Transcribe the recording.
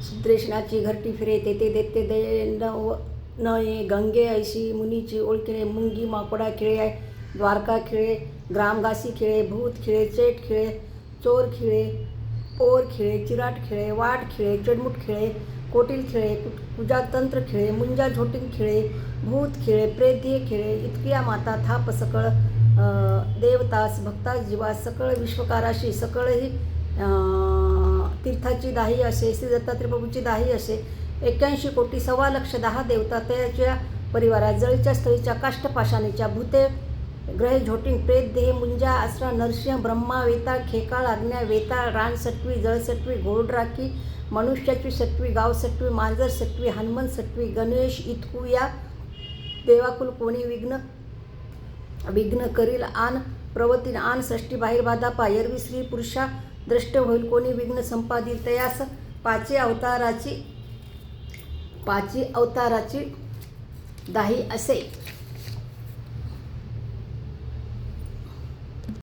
सुद्रेशनाची घरटी फिरे तेथे देते दे नये गंगे ऐशी मुनीची ओळखिणे मुंगी माकोडा खेळे द्वारका खेळे ग्रामगासी खेळे भूत खेळे चेट खेळे चोर खेळे पोर खेळे चिराट खेळे वाट खेळे चडमुट खेळे कोटील खेळे कुजातंत्र खेळे मुंजा झोटिंग खेळे भूत खेळे प्रेत्य खेळे इतकिया माता थाप सकळ देवतास भक्तास जीवास सकळ विश्वकाराशी सकळही तीर्थाची दाही असे श्री दत्तात्रय प्रभूची दाही असे 81 कोटी 1,15,10 देवता त्याच्या परिवारात जळीच्या स्थळीच्या काष्टपाषाणीच्या भूते ग्रह झोटिंग प्रेत देह मुंजा आसरा नरसिंह ब्रह्मा वेताळ खेकाळ आज्ञा वेताळ रानसटवी जळसटवी घोडराखी मनुष्याची सटवी गाव सटवी मांजर सटवी हनुमंत सटवी गणेश इतकू या देवाकुल कोणी विघ्न करील आन प्रवतीन आन सृष्टी बाहेर बाधा पायरवी स्त्री पुरुषा द्रष्ट होईल कोणी विघ्न संपादित तयास पाची अवताराची दाही असे.